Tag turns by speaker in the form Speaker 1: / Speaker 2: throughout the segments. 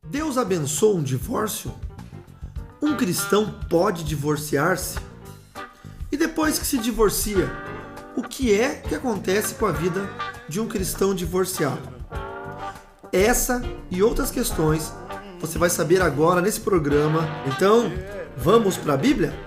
Speaker 1: Deus abençoa um divórcio? Um cristão pode divorciar-se? E depois que se divorcia, o que é que acontece com a vida de um cristão divorciado? Essa e outras questões você vai saber agora nesse programa. Então, vamos para a Bíblia?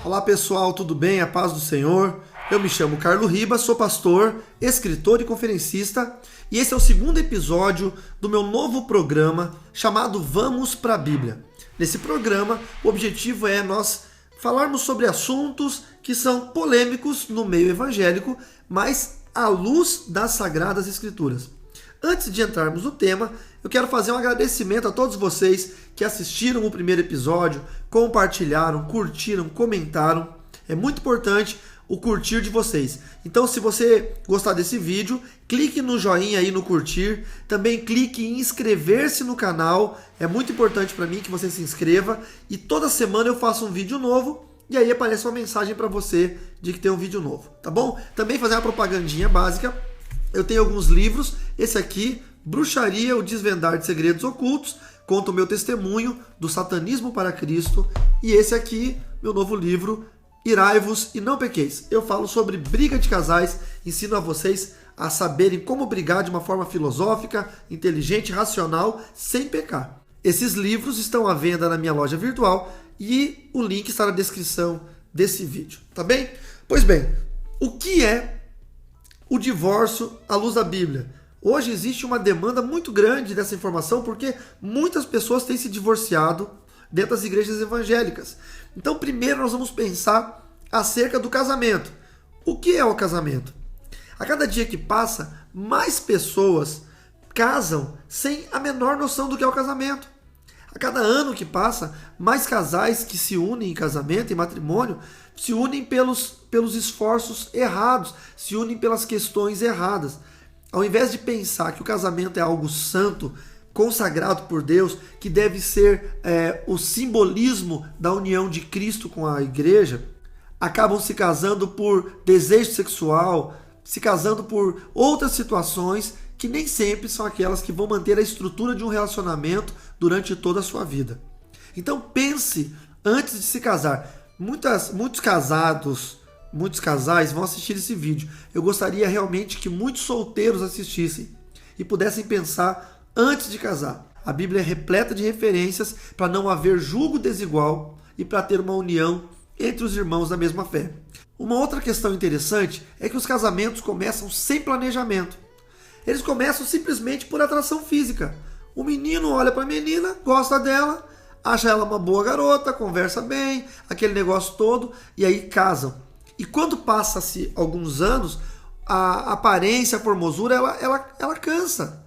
Speaker 1: Olá pessoal, tudo bem? A paz do Senhor. Eu me chamo Carlos Ribas, sou pastor, escritor e conferencista, e esse é o segundo episódio do meu novo programa chamado Vamos para a Bíblia. Nesse programa, o objetivo é nós falarmos sobre assuntos que são polêmicos no meio evangélico, mas à luz das Sagradas Escrituras. Antes de entrarmos no tema, eu quero fazer um agradecimento a todos vocês que assistiram o primeiro episódio, compartilharam, curtiram, comentaram. É muito importante o curtir de vocês. Então, se você gostar desse vídeo, clique no joinha aí no curtir. Também clique em inscrever-se no canal. É muito importante para mim que você se inscreva. E toda semana eu faço um vídeo novo. E aí aparece uma mensagem para você de que tem um vídeo novo, tá bom? Também fazer uma propagandinha básica. Eu tenho alguns livros. Esse aqui, Bruxaria, o Desvendar de Segredos Ocultos, conta o meu testemunho do satanismo para Cristo. E esse aqui, meu novo livro, Irai-vos e não pequeis. Eu falo sobre briga de casais, ensino a vocês a saberem como brigar de uma forma filosófica, inteligente, racional, sem pecar. Esses livros estão à venda na minha loja virtual e o link está na descrição desse vídeo, tá bem? Pois bem, o que é o divórcio à luz da Bíblia? Hoje existe uma demanda muito grande dessa informação porque muitas pessoas têm se divorciado dentro das igrejas evangélicas. Então, primeiro nós vamos pensar acerca do casamento. O que é o casamento? A cada dia que passa, mais pessoas casam sem a menor noção do que é o casamento. A cada ano que passa, mais casais que se unem em casamento, em matrimônio, se unem pelos esforços errados, se unem pelas questões erradas. Ao invés de pensar que o casamento é algo santo, consagrado por Deus, que deve ser o simbolismo da união de Cristo com a igreja, acabam se casando por desejo sexual, se casando por outras situações que nem sempre são aquelas que vão manter a estrutura de um relacionamento durante toda a sua vida. Então pense antes de se casar. Muitos casais vão assistir esse vídeo. Eu gostaria realmente que muitos solteiros assistissem e pudessem pensar antes de casar. A Bíblia é repleta de referências para não haver julgo desigual e para ter uma união entre os irmãos da mesma fé. Uma outra questão interessante é que os casamentos começam sem planejamento. Eles começam simplesmente por atração física. O menino olha para a menina, gosta dela, acha ela uma boa garota, conversa bem, aquele negócio todo, e aí casam. E quando passa-se alguns anos, a aparência, a formosura, ela cansa.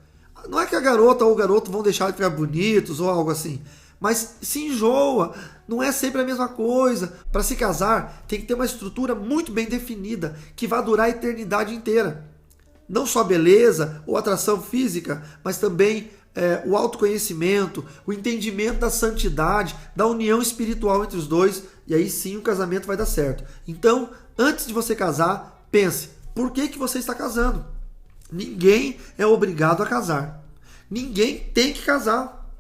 Speaker 1: Não é que a garota ou o garoto vão deixar de ficar bonitos ou algo assim, mas se enjoa, não é sempre a mesma coisa. Para se casar, tem que ter uma estrutura muito bem definida, que vai durar a eternidade inteira. Não só beleza ou atração física, mas também o autoconhecimento, o entendimento da santidade, da união espiritual entre os dois, e aí sim o casamento vai dar certo. Então, antes de você casar, pense, por que você está casando? Ninguém é obrigado a casar. Ninguém tem que casar.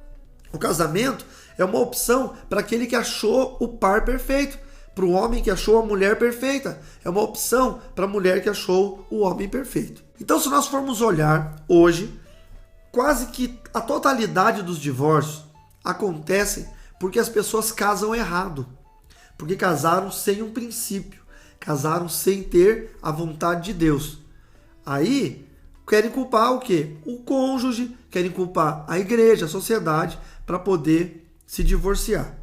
Speaker 1: O casamento é uma opção para aquele que achou o par perfeito, para o homem que achou a mulher perfeita. É uma opção para a mulher que achou o homem perfeito. Então, se nós formos olhar hoje, quase que a totalidade dos divórcios acontecem porque as pessoas casam errado. Porque casaram sem um princípio. Casaram sem ter a vontade de Deus. Aí, querem culpar o quê? O cônjuge, querem culpar a igreja, a sociedade, para poder se divorciar.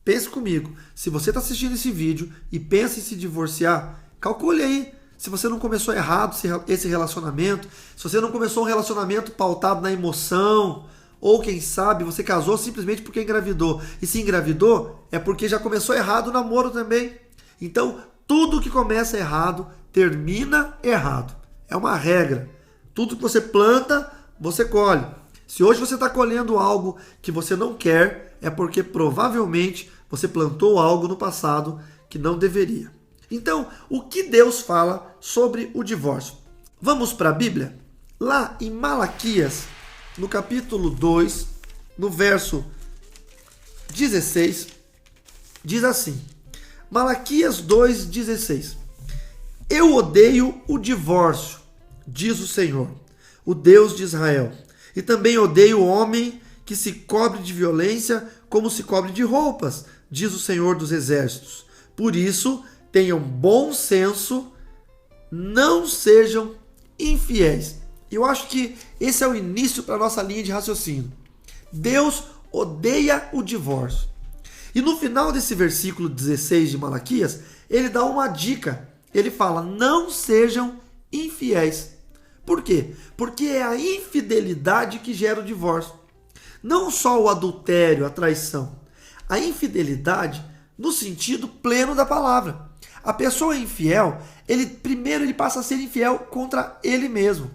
Speaker 1: Pense comigo, se você está assistindo esse vídeo e pensa em se divorciar, calcule aí se você não começou errado esse relacionamento, se você não começou um relacionamento pautado na emoção, ou quem sabe você casou simplesmente porque engravidou. E se engravidou, é porque já começou errado o namoro também. Então, tudo que começa errado, termina errado. É uma regra. Tudo que você planta, você colhe. Se hoje você está colhendo algo que você não quer, é porque provavelmente Você plantou algo no passado que não deveria. Então, o que Deus fala sobre o divórcio? Vamos para a Bíblia? Lá em Malaquias, no capítulo 2, no verso 16, diz assim: Malaquias 2,16: Eu odeio o divórcio, diz o Senhor, o Deus de Israel, e também odeio o homem que se cobre de violência como se cobre de roupas, diz o Senhor dos Exércitos. Por isso, tenham bom senso, não sejam infiéis. Eu acho que esse é o início para a nossa linha de raciocínio. Deus odeia o divórcio. E no final desse versículo 16 de Malaquias, ele dá uma dica. Ele fala: não sejam infiéis. Por quê? Porque é a infidelidade que gera o divórcio. Não só o adultério, a traição. A infidelidade no sentido pleno da palavra. A pessoa infiel, primeiro ele passa a ser infiel contra ele mesmo.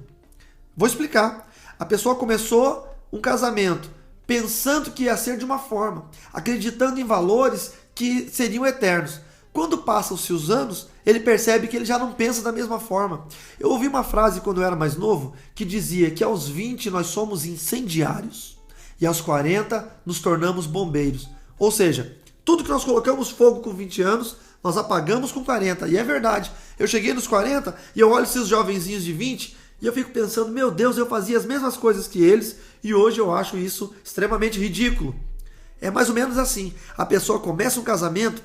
Speaker 1: Vou explicar. A pessoa começou um casamento pensando que ia ser de uma forma, acreditando em valores que seriam eternos. Quando passam-se os anos, ele percebe que ele já não pensa da mesma forma. Eu ouvi uma frase quando eu era mais novo que dizia que aos 20 nós somos incendiários e aos 40 nos tornamos bombeiros. Ou seja, tudo que nós colocamos fogo com 20 anos, nós apagamos com 40. E é verdade. Eu cheguei nos 40 e eu olho esses jovenzinhos de 20 e eu fico pensando, meu Deus, eu fazia as mesmas coisas que eles e hoje eu acho isso extremamente ridículo. É mais ou menos assim. A pessoa começa um casamento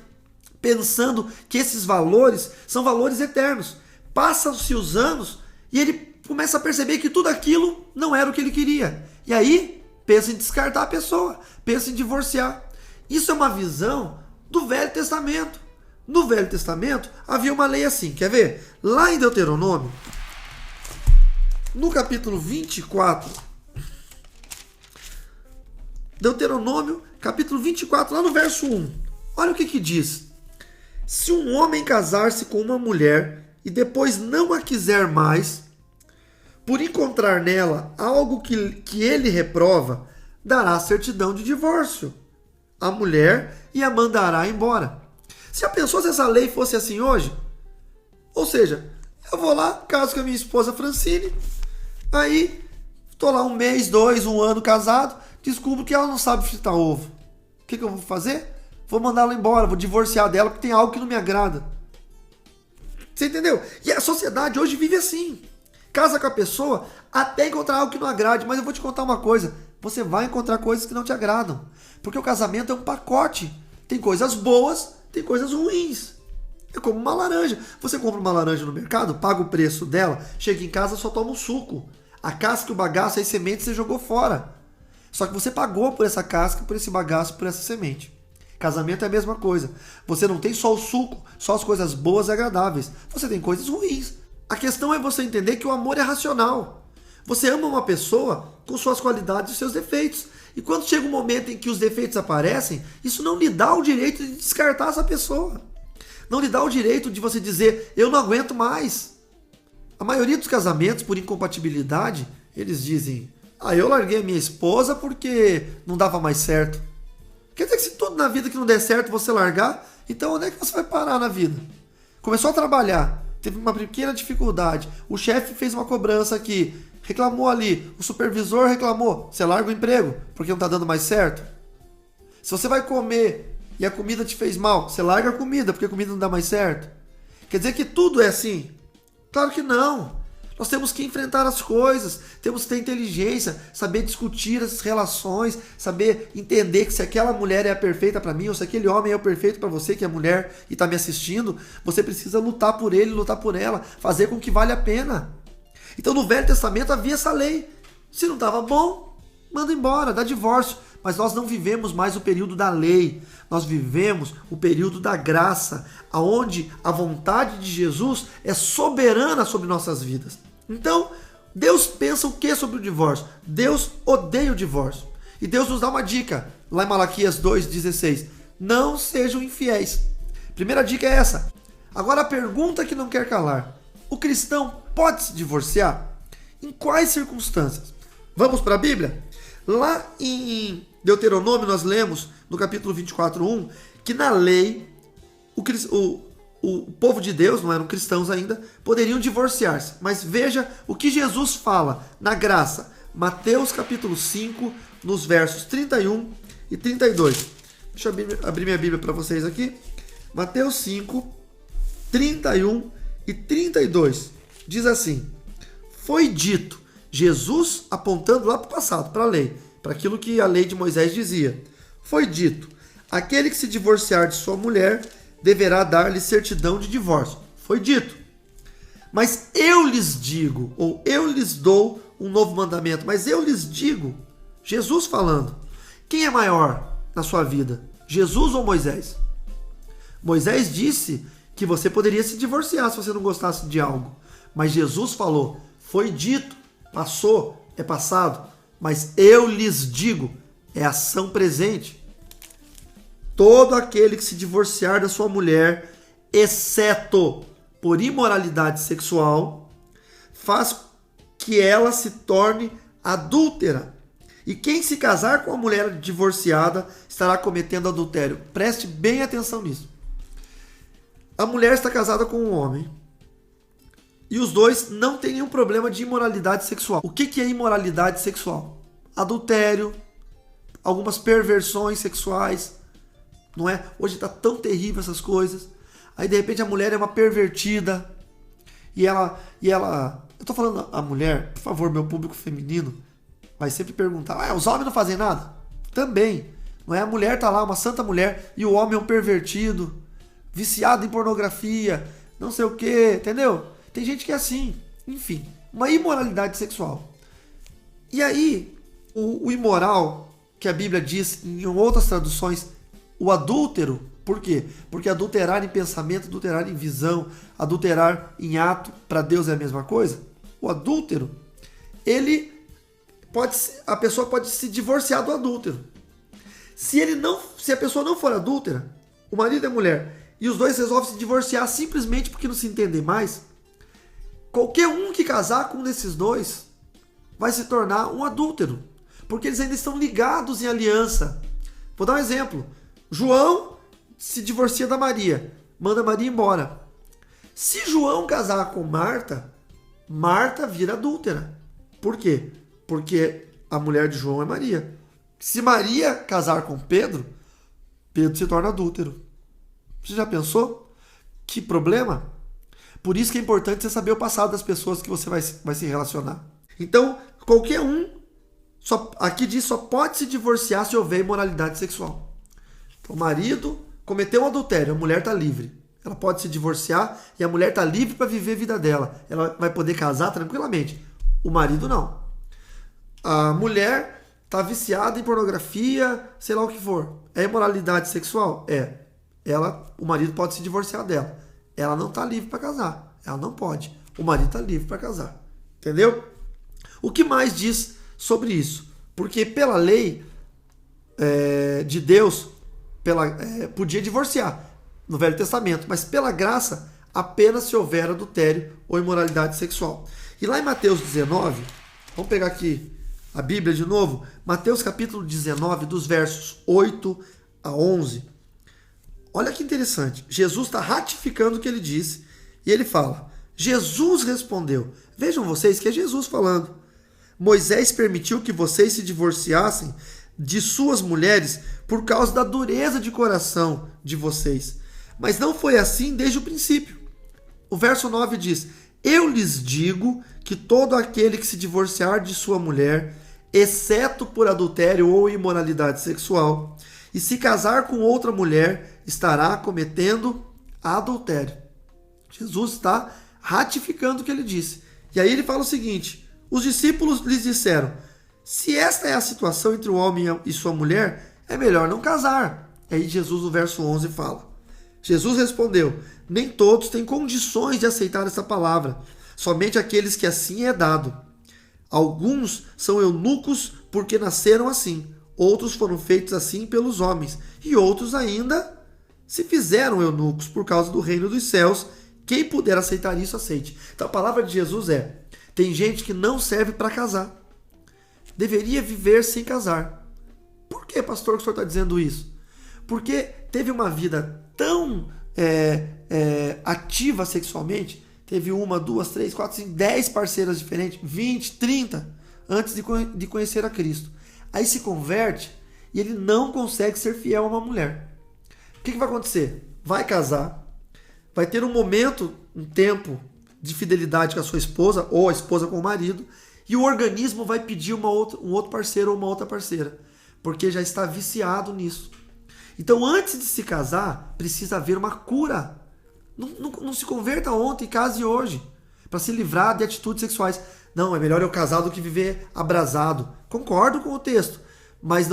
Speaker 1: pensando que esses valores são valores eternos. Passam-se os anos e ele começa a perceber que tudo aquilo não era o que ele queria. E aí, pensa em descartar a pessoa, pensa em divorciar. Isso é uma visão do Velho Testamento. No Velho Testamento havia uma lei assim, quer ver? Lá em Deuteronômio, no capítulo 24, Deuteronômio, capítulo 24, lá no verso 1, olha o que diz. Se um homem casar-se com uma mulher e depois não a quiser mais, por encontrar nela algo que ele reprova, dará certidão de divórcio à mulher e a mandará embora. Se a pensou se essa lei fosse assim hoje? Ou seja, eu vou lá, caso com a minha esposa Francine, aí estou lá 1 mês, 2, 1 ano casado, descubro que ela não sabe fritar ovo. O que eu vou fazer? Vou mandar ela embora, vou divorciar dela porque tem algo que não me agrada. Você entendeu? E a sociedade hoje vive assim. Casa com a pessoa até encontrar algo que não agrade. Mas eu vou te contar uma coisa. Você vai encontrar coisas que não te agradam. Porque o casamento é um pacote. Tem coisas boas, tem coisas ruins. É como uma laranja. Você compra uma laranja no mercado, paga o preço dela, chega em casa só toma um suco. A casca, o bagaço e as sementes você jogou fora. Só que você pagou por essa casca, por esse bagaço, por essa semente. Casamento é a mesma coisa. Você não tem só o suco, só as coisas boas e agradáveis. Você tem coisas ruins. A questão é você entender que o amor é racional. Você ama uma pessoa com suas qualidades e seus defeitos. E quando chega um momento em que os defeitos aparecem, isso não lhe dá o direito de descartar essa pessoa. Não lhe dá o direito de você dizer, eu não aguento mais. A maioria dos casamentos, por incompatibilidade, eles dizem, eu larguei a minha esposa porque não dava mais certo. Quer dizer que se tudo na vida que não der certo você largar, então onde é que você vai parar na vida? Começou a trabalhar, teve uma pequena dificuldade, o chefe fez uma cobrança aqui, reclamou ali, o supervisor reclamou, você larga o emprego porque não está dando mais certo? Se você vai comer e a comida te fez mal, você larga a comida porque a comida não dá mais certo? Quer dizer que tudo é assim? Claro que não. Nós temos que enfrentar as coisas, temos que ter inteligência, saber discutir as relações, saber entender que se aquela mulher é a perfeita para mim, ou se aquele homem é o perfeito para você, que é mulher e está me assistindo, você precisa lutar por ele, lutar por ela, fazer com que vale a pena. Então no Velho Testamento havia essa lei. Se não estava bom, manda embora, dá divórcio. Mas nós não vivemos mais o período da lei, nós vivemos o período da graça, onde a vontade de Jesus é soberana sobre nossas vidas. Então, Deus pensa o que sobre o divórcio? Deus odeia o divórcio. E Deus nos dá uma dica, lá em Malaquias 2,16. Não sejam infiéis. Primeira dica é essa. Agora a pergunta que não quer calar. O cristão pode se divorciar? Em quais circunstâncias? Vamos para a Bíblia? Lá em Deuteronômio nós lemos, no capítulo 24:1, que na lei o povo de Deus, não eram cristãos ainda, poderiam divorciar-se. Mas veja o que Jesus fala na graça. Mateus capítulo 5, nos versos 31 e 32. Deixa eu abrir minha Bíblia para vocês aqui. Mateus 5, 31 e 32. Diz assim: foi dito, Jesus apontando lá para o passado, para a lei, para aquilo que a lei de Moisés dizia. Foi dito, aquele que se divorciar de sua mulher deverá dar-lhe certidão de divórcio. Foi dito. Mas eu lhes digo, ou eu lhes dou um novo mandamento, mas eu lhes digo, Jesus falando, quem é maior na sua vida, Jesus ou Moisés? Moisés disse que você poderia se divorciar se você não gostasse de algo, mas Jesus falou, foi dito, passou, é passado, mas eu lhes digo, é ação presente. Todo aquele que se divorciar da sua mulher, exceto por imoralidade sexual, faz que ela se torne adúltera. E quem se casar com a mulher divorciada estará cometendo adultério. Preste bem atenção nisso. A mulher está casada com um homem e os dois não têm nenhum problema de imoralidade sexual. O que é imoralidade sexual? Adultério, algumas perversões sexuais, não é? Hoje está tão terrível essas coisas. Aí de repente a mulher é uma pervertida e ela eu tô falando a mulher, por favor, meu público feminino vai sempre perguntar, os homens não fazem nada? Também, não é? A mulher tá lá, uma santa mulher, e o homem é um pervertido, viciado em pornografia, não sei o que, entendeu? Tem gente que é assim, enfim, uma imoralidade sexual. E aí, o imoral, que a Bíblia diz em outras traduções, o adúltero, por quê? Porque adulterar em pensamento, adulterar em visão, adulterar em ato, para Deus é a mesma coisa. O adúltero, a pessoa pode se divorciar do adúltero. Se a pessoa não for adúltera, o marido e a mulher, e os dois resolvem se divorciar simplesmente porque não se entendem mais, qualquer um que casar com um desses dois vai se tornar um adúltero, porque eles ainda estão ligados em aliança. Vou dar um exemplo. João se divorcia da Maria, manda a Maria embora. Se João casar com Marta, Marta vira adúltera. Por quê? Porque a mulher de João é Maria. Se Maria casar com Pedro, Pedro se torna adúltero. Você já pensou? Que problema? Por isso que é importante você saber o passado das pessoas que você vai se relacionar. Então, qualquer um, aqui diz, só pode se divorciar se houver imoralidade sexual. Então, o marido cometeu um adultério, a mulher está livre. Ela pode se divorciar e a mulher está livre para viver a vida dela. Ela vai poder casar tranquilamente. O marido não. A mulher está viciada em pornografia, sei lá o que for. É imoralidade sexual? É. O marido pode se divorciar dela. Ela não está livre para casar. Ela não pode. O marido está livre para casar. Entendeu? O que mais diz sobre isso? Porque pela lei de Deus, podia divorciar no Velho Testamento, mas pela graça, apenas se houver adultério ou imoralidade sexual. E lá em Mateus 19, vamos pegar aqui a Bíblia de novo, Mateus capítulo 19, dos versos 8 a 11. Olha que interessante, Jesus está ratificando o que ele disse, e ele fala, Jesus respondeu, vejam vocês que é Jesus falando, Moisés permitiu que vocês se divorciassem de suas mulheres por causa da dureza de coração de vocês. Mas não foi assim desde o princípio. O verso 9 diz, eu lhes digo que todo aquele que se divorciar de sua mulher, exceto por adultério ou imoralidade sexual, e se casar com outra mulher, estará cometendo adultério. Jesus está ratificando o que ele disse. E aí ele fala o seguinte, os discípulos lhes disseram, se esta é a situação entre o homem e sua mulher, é melhor não casar. Aí Jesus, no verso 11, fala, Jesus respondeu, nem todos têm condições de aceitar essa palavra, somente aqueles que assim é dado. Alguns são eunucos porque nasceram assim, outros foram feitos assim pelos homens, e outros ainda se fizeram eunucos por causa do reino dos céus. Quem puder aceitar isso, aceite. Então a palavra de Jesus tem gente que não serve para casar. Deveria viver sem casar. Por que, pastor, que o senhor está dizendo isso? Porque teve uma vida tão ativa sexualmente, teve 1, 2, 3, 4, 5, 10 parceiras diferentes, 20, 30, antes de conhecer a Cristo. Aí se converte e ele não consegue ser fiel a uma mulher. O que vai acontecer? Vai casar, vai ter um momento, um tempo de fidelidade com a sua esposa, ou a esposa com o marido, e o organismo vai pedir um outro parceiro ou uma outra parceira, porque já está viciado nisso. Então, antes de se casar, precisa haver uma cura. Não se converta ontem, case hoje, para se livrar de atitudes sexuais. Não, é melhor eu casar do que viver abrasado. Concordo com o texto, mas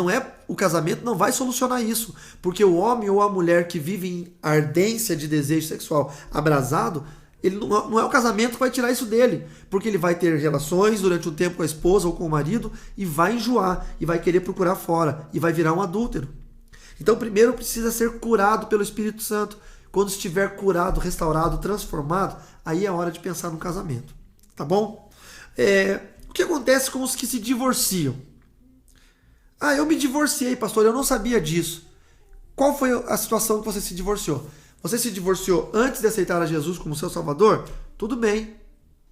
Speaker 1: o casamento não vai solucionar isso, porque o homem ou a mulher que vive em ardência de desejo sexual abrasado, ele não é o casamento que vai tirar isso dele, porque ele vai ter relações durante um tempo com a esposa ou com o marido e vai enjoar, e vai querer procurar fora, e vai virar um adúltero. Então primeiro precisa ser curado pelo Espírito Santo. Quando estiver curado, restaurado, transformado, aí é hora de pensar no casamento. Tá bom? O que acontece com os que se divorciam? Eu me divorciei, pastor, eu não sabia disso. Qual foi a situação que você se divorciou? Você se divorciou antes de aceitar a Jesus como seu Salvador? Tudo bem.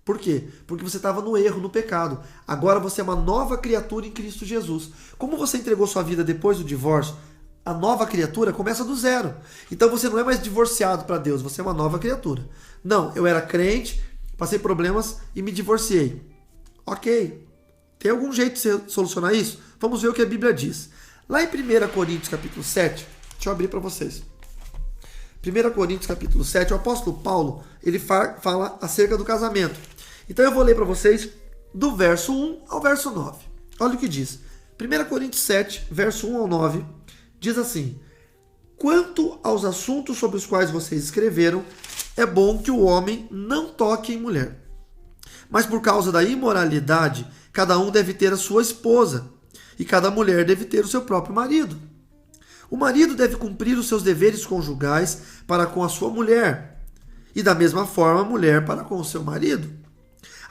Speaker 1: Por quê? Porque você estava no erro, no pecado. Agora você é uma nova criatura em Cristo Jesus. Como você entregou sua vida depois do divórcio, a nova criatura começa do zero. Então você não é mais divorciado para Deus, você é uma nova criatura. Não, eu era crente, passei problemas e me divorciei. Ok. Tem algum jeito de solucionar isso? Vamos ver o que a Bíblia diz. Lá em 1 Coríntios capítulo 7, deixa eu abrir para vocês. 1 Coríntios capítulo 7, o apóstolo Paulo, ele fala acerca do casamento. Então eu vou ler para vocês do verso 1 ao verso 9. Olha o que diz. 1 Coríntios 7, verso 1 ao 9, diz assim: quanto aos assuntos sobre os quais vocês escreveram, é bom que o homem não toque em mulher. Mas por causa da imoralidade, cada um deve ter a sua esposa, e cada mulher deve ter o seu próprio marido. O marido deve cumprir os seus deveres conjugais para com a sua mulher, e da mesma forma a mulher para com o seu marido.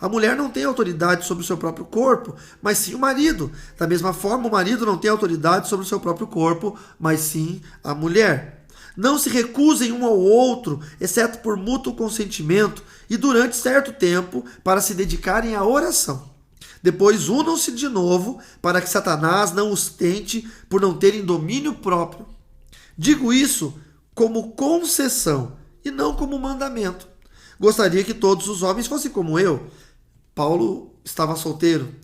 Speaker 1: A mulher não tem autoridade sobre o seu próprio corpo, mas sim o marido. Da mesma forma, o marido não tem autoridade sobre o seu próprio corpo, mas sim a mulher. Não se recusem um ao outro, exceto por mútuo consentimento, e durante certo tempo, para se dedicarem à oração. Depois unam-se de novo, para que Satanás não os tente por não terem domínio próprio. Digo isso como concessão e não como mandamento. Gostaria que todos os homens fossem como eu. Paulo estava solteiro,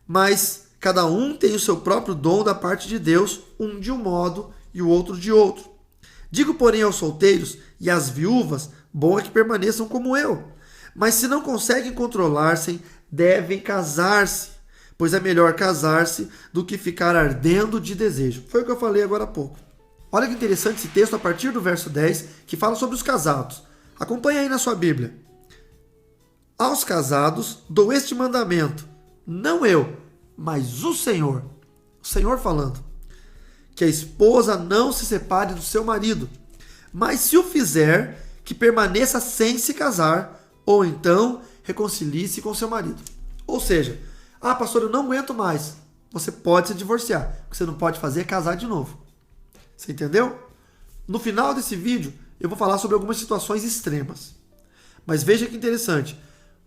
Speaker 1: mas cada um tem o seu próprio dom da parte de Deus, um de um modo e o outro de outro. Digo, porém, aos solteiros e às viúvas, bom é que permaneçam como eu. Mas se não conseguem controlar-se, devem casar-se, pois é melhor casar-se do que ficar ardendo de desejo. Foi o que eu falei agora há pouco. Olha que interessante esse texto a partir do verso 10, que fala sobre os casados. Acompanhe aí na sua Bíblia. Aos casados dou este mandamento, não eu, mas o Senhor falando, que a esposa não se separe do seu marido, mas se o fizer, que permaneça sem se casar, ou então reconcilie-se com seu marido. Ou seja, pastor, eu não aguento mais. Você pode se divorciar. O que você não pode fazer é casar de novo. Você entendeu? No final desse vídeo, eu vou falar sobre algumas situações extremas. Mas veja que interessante.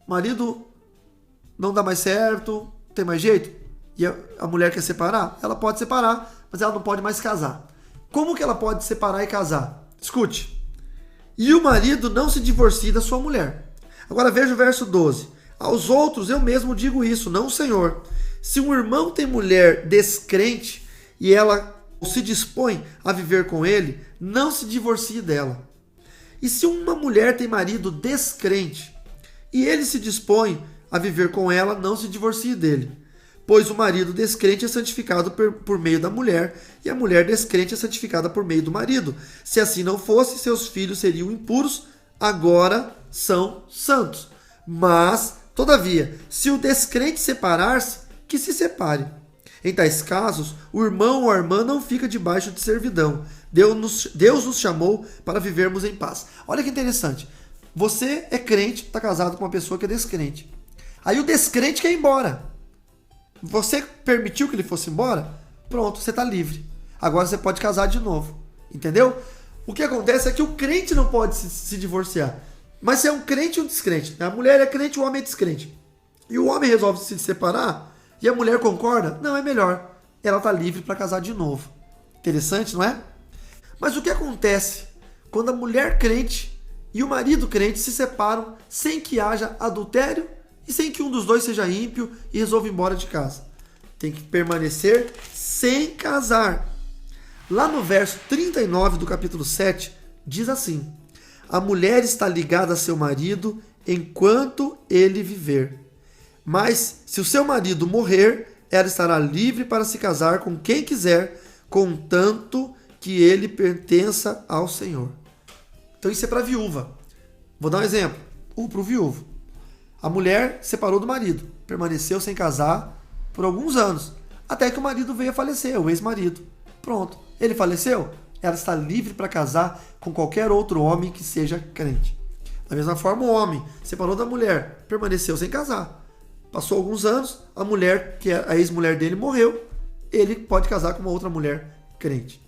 Speaker 1: O marido não dá mais certo, não tem mais jeito, e a mulher quer separar? Ela pode separar, mas ela não pode mais casar. Como que ela pode separar e casar? Escute. E o marido não se divorcie da sua mulher. Agora veja o verso 12. Aos outros eu mesmo digo isso, não o Senhor. Se um irmão tem mulher descrente e ela se dispõe a viver com ele, não se divorcie dela. E se uma mulher tem marido descrente e ele se dispõe a viver com ela, não se divorcie dele. Pois o marido descrente é santificado por meio da mulher, e a mulher descrente é santificada por meio do marido. Se assim não fosse, seus filhos seriam impuros, agora são santos. Mas, todavia, se o descrente separar-se, que se separe. Em tais casos, o irmão ou a irmã não fica debaixo de servidão. Deus nos chamou para vivermos em paz. Olha que interessante. Você é crente, está casado com uma pessoa que é descrente. Aí o descrente quer ir embora. Você permitiu que ele fosse embora? Pronto, você está livre. Agora você pode casar de novo. Entendeu? O que acontece é que o crente não pode se divorciar. Mas se é um crente ou um descrente. A mulher é crente, o homem é descrente. E o homem resolve se separar e a mulher concorda, não, é melhor. Ela está livre para casar de novo. Interessante, não é? Mas o que acontece quando a mulher crente e o marido crente se separam sem que haja adultério e sem que um dos dois seja ímpio e resolva ir embora de casa? Tem que permanecer sem casar. Lá no verso 39 do capítulo 7, diz assim: a mulher está ligada a seu marido enquanto ele viver. Mas se o seu marido morrer, ela estará livre para se casar com quem quiser, contanto que ele pertença ao Senhor. Então isso é para a viúva. Vou dar um exemplo. Ou para o viúvo. A mulher separou do marido, permaneceu sem casar por alguns anos, até que o marido veio a falecer, o ex-marido. Pronto. Ele faleceu? Ela está livre para casar com qualquer outro homem que seja crente. Da mesma forma, o homem separou da mulher, permaneceu sem casar. Passou alguns anos, a mulher, que é a ex-mulher dele, morreu. Ele pode casar com uma outra mulher crente.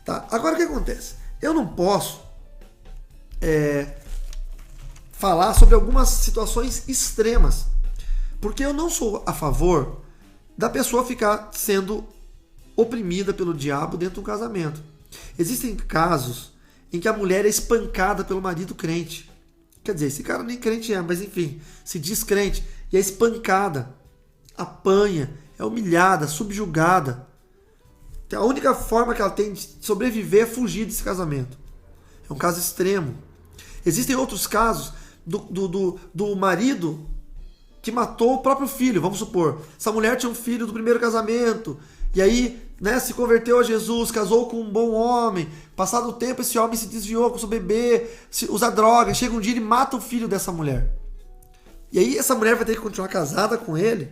Speaker 1: Tá? Agora o que acontece? Eu não posso falar sobre algumas situações extremas, porque eu não sou a favor da pessoa ficar sendo oprimida pelo diabo dentro de um casamento. Existem casos em que a mulher é espancada pelo marido crente. Quer dizer, esse cara nem crente é, mas enfim, se diz crente e é espancada, apanha, é humilhada, subjugada. A única forma que ela tem de sobreviver é fugir desse casamento. É um caso extremo. Existem outros casos do marido que matou o próprio filho. Vamos supor, essa mulher tinha um filho do primeiro casamento, e aí se converteu a Jesus, casou com um bom homem. Passado o tempo, esse homem se desviou, começou a beber, usa droga. Chega um dia e mata o filho dessa mulher. E aí essa mulher vai ter que continuar casada com ele.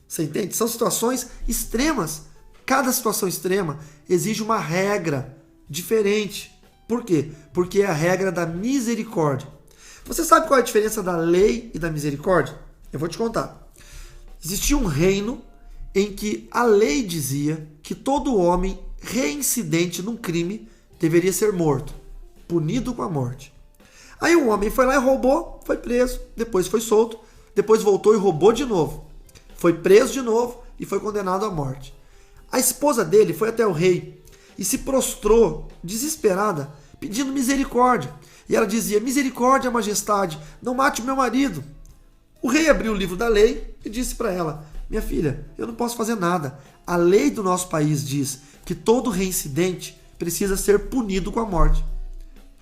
Speaker 1: Você entende? São situações extremas. Cada situação extrema exige uma regra diferente. Por quê? Porque é a regra da misericórdia. Você sabe qual é a diferença da lei e da misericórdia? Eu vou te contar. Existia um reino em que a lei dizia que todo homem reincidente num crime deveria ser morto, punido com a morte. Aí um homem foi lá e roubou, foi preso, depois foi solto, depois voltou e roubou de novo. Foi preso de novo e foi condenado à morte. A esposa dele foi até o rei e se prostrou, desesperada, pedindo misericórdia. E ela dizia: misericórdia, majestade, não mate o meu marido. O rei abriu o livro da lei e disse para ela: minha filha, eu não posso fazer nada. A lei do nosso país diz que todo reincidente precisa ser punido com a morte.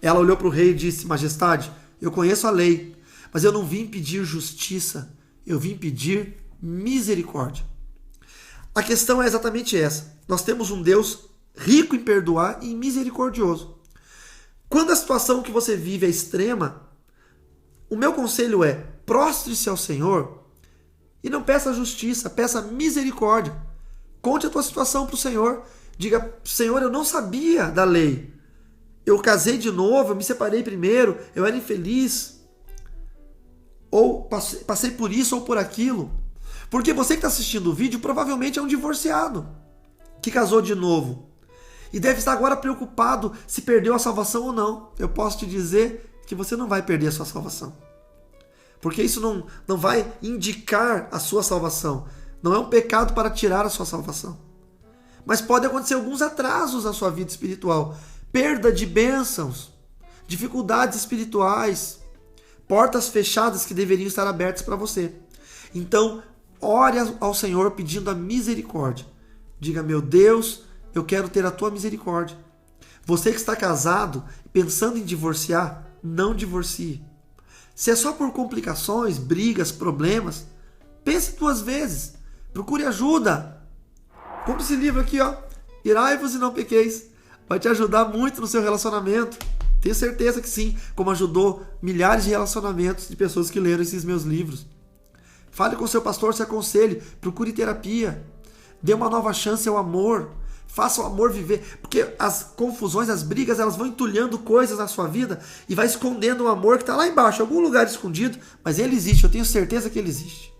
Speaker 1: Ela olhou para o rei e disse: majestade, eu conheço a lei, mas eu não vim pedir justiça, eu vim pedir misericórdia. A questão é exatamente essa. Nós temos um Deus rico em perdoar e misericordioso. Quando a situação que você vive é extrema, o meu conselho é: prostre-se ao Senhor e não peça justiça, peça misericórdia. Conte a tua situação para o Senhor. Diga: Senhor, eu não sabia da lei. Eu casei de novo, eu me separei primeiro, eu era infeliz. Ou passei por isso ou por aquilo. Porque você que está assistindo o vídeo provavelmente é um divorciado que casou de novo e deve estar agora preocupado se perdeu a salvação ou não. Eu posso te dizer que você não vai perder a sua salvação, porque isso não vai indicar a sua salvação. Não é um pecado para tirar a sua salvação. Mas pode acontecer alguns atrasos na sua vida espiritual. Perda de bênçãos, dificuldades espirituais, portas fechadas que deveriam estar abertas para você. Então, ore ao Senhor pedindo a misericórdia. Diga: meu Deus, eu quero ter a tua misericórdia. Você que está casado, pensando em divorciar, não divorcie. Se é só por complicações, brigas, problemas, pense 2 vezes. Procure ajuda. Compre esse livro aqui, ó. Irai-vos e não pequeis. Vai te ajudar muito no seu relacionamento. Tenho certeza que sim, como ajudou milhares de relacionamentos de pessoas que leram esses meus livros. Fale com seu pastor, se aconselhe, procure terapia. Dê uma nova chance ao amor. Faça o amor viver. Porque as confusões, as brigas, elas vão entulhando coisas na sua vida e vai escondendo o amor que está lá embaixo, em algum lugar escondido, mas ele existe, eu tenho certeza que ele existe.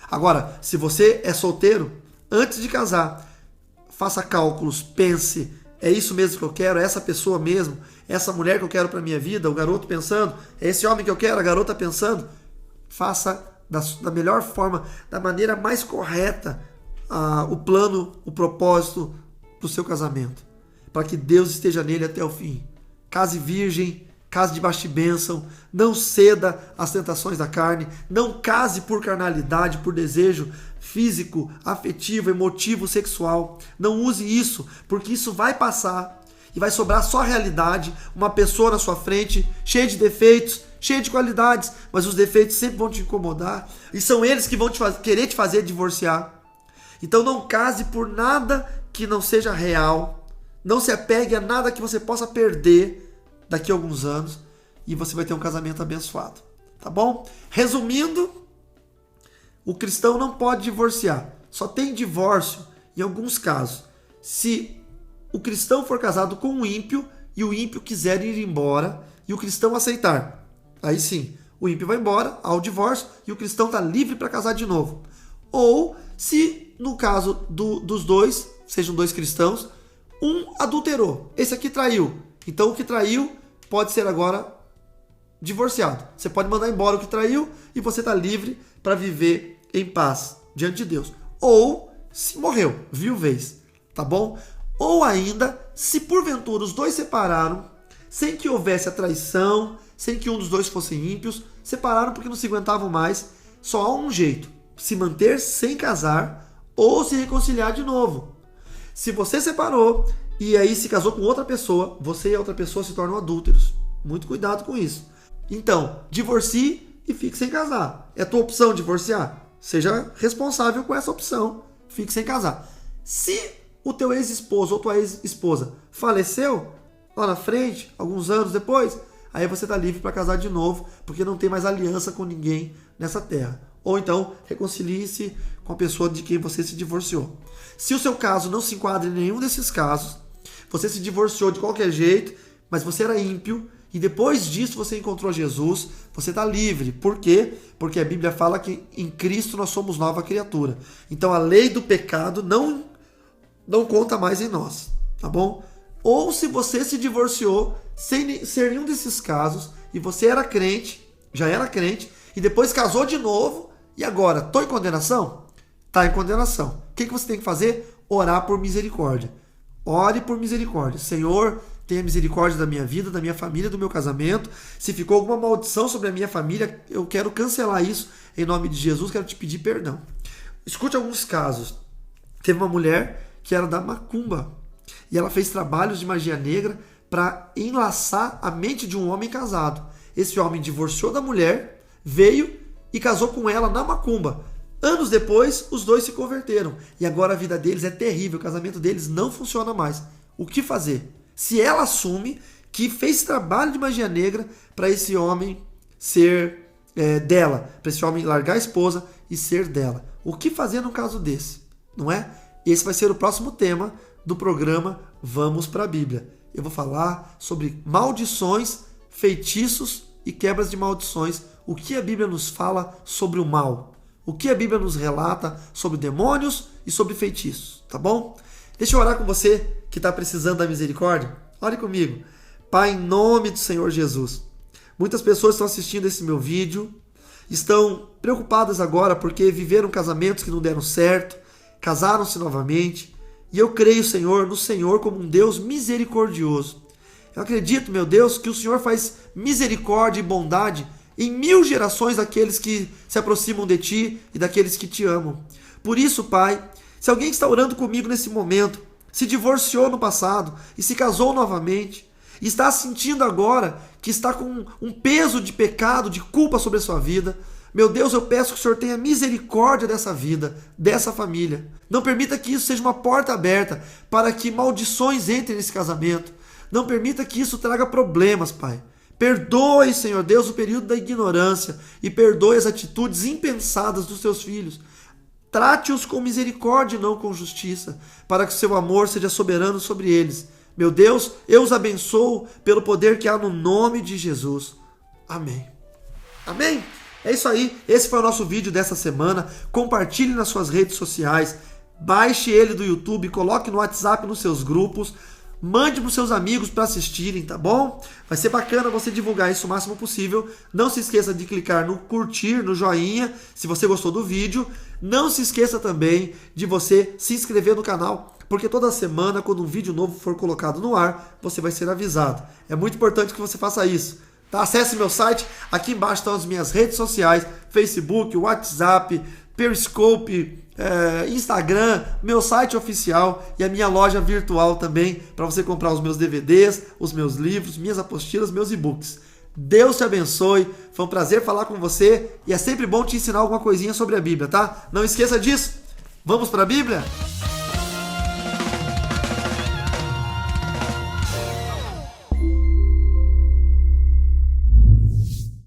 Speaker 1: Agora, se você é solteiro, antes de casar, faça cálculos, pense, É isso mesmo que eu quero? É essa pessoa mesmo? É essa mulher que eu quero para minha vida? O garoto pensando? É esse homem que eu quero? A garota pensando? Faça da melhor forma, da maneira mais correta, o plano, o propósito do seu casamento, para que Deus esteja nele até o fim. Case virgem, case debaixo de bênção, não ceda às tentações da carne, não case por carnalidade, por desejo físico, afetivo, emotivo, sexual. Não use isso, porque isso vai passar e vai sobrar só a realidade, uma pessoa na sua frente, cheia de defeitos, cheia de qualidades, mas os defeitos sempre vão te incomodar e são eles que vão querer te fazer divorciar. Então não case por nada que não seja real, não se apegue a nada que você possa perder daqui a alguns anos e você vai ter um casamento abençoado, tá bom? Resumindo, o cristão não pode divorciar, só tem divórcio em alguns casos. Se o cristão for casado com um ímpio e o ímpio quiser ir embora e o cristão aceitar, aí sim, o ímpio vai embora, há o divórcio e o cristão está livre para casar de novo. Ou se no caso dos dois, sejam dois cristãos, um adulterou, esse aqui traiu, então o que traiu pode ser agora divorciado. Você pode mandar embora o que traiu e você está livre para viver em paz diante de Deus. Ou se morreu, viuvez, tá bom? Ou ainda, se porventura os dois separaram, sem que houvesse a traição, sem que um dos dois fossem ímpios, separaram porque não se aguentavam mais, só há um jeito: se manter sem casar ou se reconciliar de novo. Se você separou e aí se casou com outra pessoa, você e a outra pessoa se tornam adúlteros. Muito cuidado com isso. Então, divorcie e fique sem casar. É tua opção divorciar? Seja responsável com essa opção. Fique sem casar. Se o teu ex-esposo ou tua ex-esposa faleceu lá na frente, alguns anos depois, aí você está livre para casar de novo, porque não tem mais aliança com ninguém nessa terra. Ou então, reconcilie-se com a pessoa de quem você se divorciou. Se o seu caso não se enquadra em nenhum desses casos, você se divorciou de qualquer jeito, mas você era ímpio, e depois disso você encontrou Jesus, você está livre. Por quê? Porque a Bíblia fala que em Cristo nós somos nova criatura. Então a lei do pecado não conta mais em nós, tá bom? Ou se você se divorciou sem ser nenhum desses casos, e você era crente, já era crente, e depois casou de novo, e agora, estou em condenação? Está em condenação. O que você tem que fazer? Orar por misericórdia. Ore por misericórdia. Senhor, tenha misericórdia da minha vida, da minha família, do meu casamento. Se ficou alguma maldição sobre a minha família, eu quero cancelar isso. Em nome de Jesus, quero te pedir perdão. Escute alguns casos. Teve uma mulher que era da macumba. E ela fez trabalhos de magia negra para enlaçar a mente de um homem casado. Esse homem divorciou da mulher, veio e casou com ela na macumba. Anos depois, os dois se converteram. E agora a vida deles é terrível. O casamento deles não funciona mais. O que fazer? Se ela assume que fez trabalho de magia negra para esse homem ser dela, para esse homem largar a esposa e ser dela. O que fazer no caso desse? Não é? Esse vai ser o próximo tema do programa Vamos para a Bíblia. Eu vou falar sobre maldições, feitiços e quebras de maldições. O que a Bíblia nos fala sobre o mal? O que a Bíblia nos relata sobre demônios e sobre feitiços, tá bom? Deixa eu orar com você que está precisando da misericórdia. Ore comigo. Pai, em nome do Senhor Jesus. Muitas pessoas estão assistindo esse meu vídeo, estão preocupadas agora porque viveram casamentos que não deram certo, casaram-se novamente. E eu creio, Senhor, no Senhor como um Deus misericordioso. Eu acredito, meu Deus, que o Senhor faz misericórdia e bondade em 1000 gerações daqueles que se aproximam de Ti e daqueles que Te amam. Por isso, Pai, se alguém está orando comigo nesse momento, se divorciou no passado e se casou novamente, e está sentindo agora que está com um peso de pecado, de culpa sobre a sua vida, meu Deus, eu peço que o Senhor tenha misericórdia dessa vida, dessa família. Não permita que isso seja uma porta aberta para que maldições entrem nesse casamento. Não permita que isso traga problemas, Pai. Perdoe, Senhor Deus, o período da ignorância e perdoe as atitudes impensadas dos seus filhos. Trate-os com misericórdia e não com justiça, para que o seu amor seja soberano sobre eles. Meu Deus, eu os abençoo pelo poder que há no nome de Jesus. Amém. Amém? É isso aí. Esse foi o nosso vídeo dessa semana. Compartilhe nas suas redes sociais. Baixe ele do YouTube, coloque no WhatsApp nos seus grupos. Mande para os seus amigos para assistirem, tá bom? Vai ser bacana você divulgar isso o máximo possível. Não se esqueça de clicar no curtir, no joinha, se você gostou do vídeo. Não se esqueça também de você se inscrever no canal, porque toda semana, quando um vídeo novo for colocado no ar, você vai ser avisado. É muito importante que você faça isso. Tá? Acesse meu site, aqui embaixo estão as minhas redes sociais, Facebook, WhatsApp, Periscope, Instagram, meu site oficial e a minha loja virtual também, para você comprar os meus DVDs, os meus livros, minhas apostilas, meus e-books. Deus te abençoe, foi um prazer falar com você e é sempre bom te ensinar alguma coisinha sobre a Bíblia, tá? Não esqueça disso. Vamos para a Bíblia?